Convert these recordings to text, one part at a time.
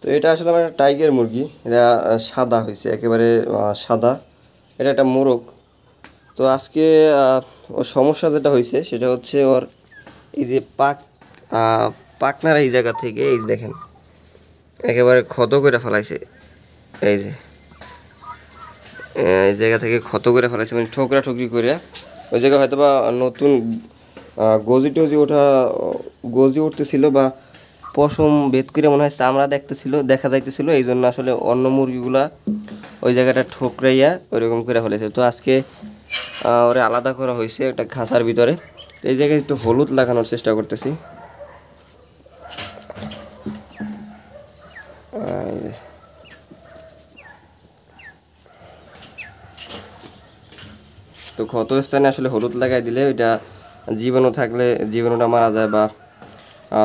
তো এটা আসলে আমার টাইগার মুরগি, এটা সাদা হয়েছে একেবারে সাদা। এটা একটা মোরগ। তো আজকে ওর সমস্যা যেটা হয়েছে সেটা হচ্ছে ওর এই যে পাকনার এই জায়গা থেকে এই দেখেন একেবারে ক্ষত করে ফেলাইছে। এই যে এই জায়গা থেকে ক্ষত করে ফেলাইছে, মানে ঠোকরা ঠুকরি করে। ওই জায়গায় হয়তো বা নতুন গজি উঠতেছিল বা পশম বেদ করে মনে হয় চামড়া দেখা যাইতেছিল, এই জন্য আসলে অন্য মুরগিগুলা ওই জায়গাটা ঠোকরাইয়া ওইরকম করে ফেলেছে। তো আজকে ওরে আলাদা করা হয়েছে একটা খাঁচার ভিতরে। এই জায়গায় একটু হলুদ লাগানোর চেষ্টা করতেছি। তো ক্ষত স্থানে আসলে হলুদ লাগাই দিলে ওইটা জীবাণু থাকলে জীবাণুটা মারা যায়, বা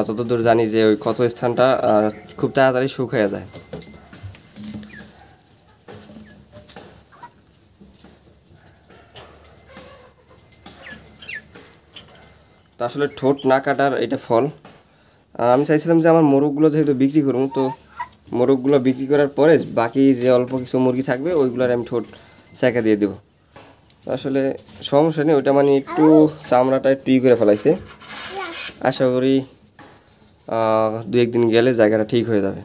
যতদূর জানি যে ওই ক্ষত স্থানটা খুব তাড়াতাড়ি শুকিয়ে যায়। তো আসলে ঠোঁট না কাটার এটা ফল। আমি চাইছিলাম যে আমার মোরগগুলো যেহেতু বিক্রি করবো, তো মোরগগুলো বিক্রি করার পরে বাকি যে অল্প কিছু মুরগি থাকবে ওইগুলোর আমি ঠোঁট ছেঁকা দিয়ে দেবো। আসলে সমস্যা নেই, ওইটা মানে একটু চামড়াটা একটু করে ফেলাইছে। আশা করি 2-1 দিন গেলে জায়গাটা ঠিক হয়ে যাবে।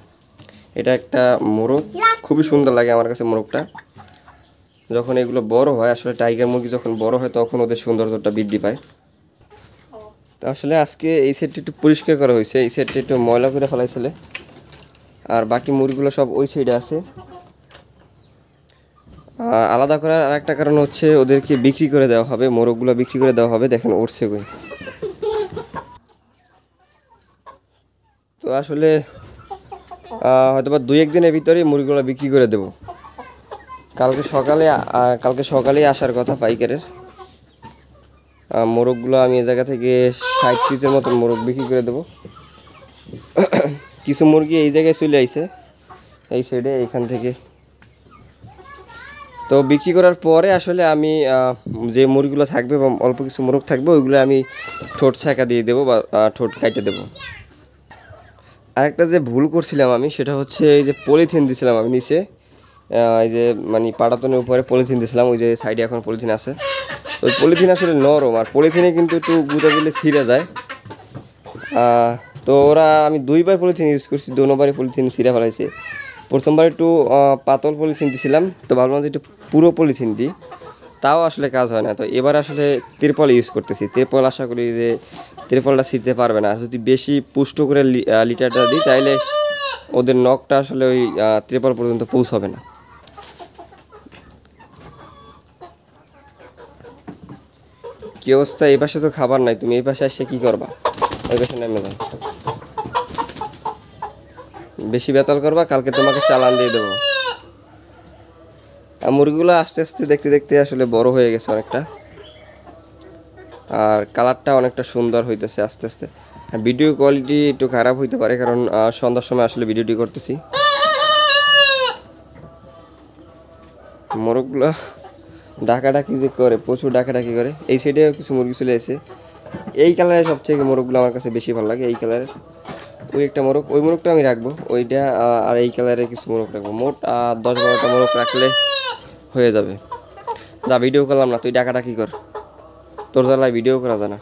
এটা একটা মোরগ, খুবই সুন্দর লাগে আমার কাছে মোরগটা। যখন এগুলো বড় হয়, আসলে টাইগার মুরগি যখন বড় হয় তখন ওদের সৌন্দর্যটা বৃদ্ধি পায়। তো আসলে আজকে এই সাইডটা একটু পরিষ্কার করা হয়েছে, এই সাইডটা একটু ময়লা করে ফেলাইছিল, আর বাকি মুরগিগুলো সব ওই সাইডে আছে। আলাদা করার আরেকটা কারণ হচ্ছে ওদেরকে বিক্রি করে দেওয়া হবে, মোরগগুলো বিক্রি করে দেওয়া হবে। দেখেন উঠছে কই। তো আসলে হয়তো বা 2-1 দিনের ভিতরে মুরগিগুলো বিক্রি করে দেব। কালকে সকালে আসার কথা পাইকারের। মোরগগুলো আমি এ জায়গা থেকে 60 পিসের মতন মোরগ বিক্রি করে দেবো। কিছু মুরগি এই জায়গায় চলে আইছে, এই সাইডে এইখান থেকে। তো বিক্রি করার পরে আসলে আমি যে মুরগিগুলো থাকবে বা অল্প কিছু মোরগ থাকবে ওইগুলো আমি ঠোঁট ছেঁকা দিয়ে দেবো বা ঠোঁট কাটে দেবো। আরেকটা যে ভুল করছিলাম আমি, সেটা হচ্ছে এই যে পলিথিন দিছিলাম আমি নিচে, এই যে মানে পাটাতনের উপরে পলিথিন দিছিলাম, ওই যে সাইডে এখন পলিথিন আছে। ওই পলিথিন আসলে নরম, আর পলিথিনে কিন্তু একটু গুঁড়া দিলে ছিঁড়ে যায়। তো আমি 2বার পলিথিন ইউজ করছি, 2বারই পলিথিন ছিঁড়ে ফেলাইছে। প্রথমবার একটু পাতল পলিথিন দিছিলাম, তো ভাবলাম যে একটু পুরো পলিথিন দিই, তাও আসলে কাজ হয় না। তো এবার আসলে তিরপল ইউজ করতেছি। তিরপল আশা করি যে তিরপলটা ছিঁড়তে পারবে না। আর যদি বেশি পুষ্ট করে লিটারটা দিই তাহলে ওদের নখটা আসলে ওই তিরপল পর্যন্ত পৌঁছাবে না। কি অবস্থা? এই পাশে তো খাবার নাই, তুমি এই পাশে এসে কী করবা? ওই পাশে নেমে যাও, বেশি বেতাল করবা, কালকে তোমাকে চালান দিয়ে দেবো। আর মুরগিগুলো আস্তে আস্তে দেখতে দেখতে আসলে বড় হয়ে গেছে অনেকটা, আর কালারটা অনেকটা সুন্দর হইতেছে আস্তে আস্তে। ভিডিও কোয়ালিটি একটু খারাপ হইতে পারে, কারণ সন্ধ্যার সময় আসলে ভিডিওটি করতেছি। মোরগগুলো ডাকাডাকি যে করে, প্রচুর ডাকাডাকি করে। এই সাইডে কিছু মুরগি চলে আসে। এই কালারের সবচেয়ে মোরগগুলো আমার কাছে বেশি ভালো লাগে, এই কালারের। ওই একটা মোরগ, ওই মোরগটা আমি রাখবো, ওইটা। আর এই কালারের কিছু মোরগ রাখবো। মোট 10-12টা মোরগ রাখলে হয়ে যাবে। যা ভিডিও করলাম না, তুই ডাকাডাকি কর, তোর জ্বালায় ভিডিও করা যায় না।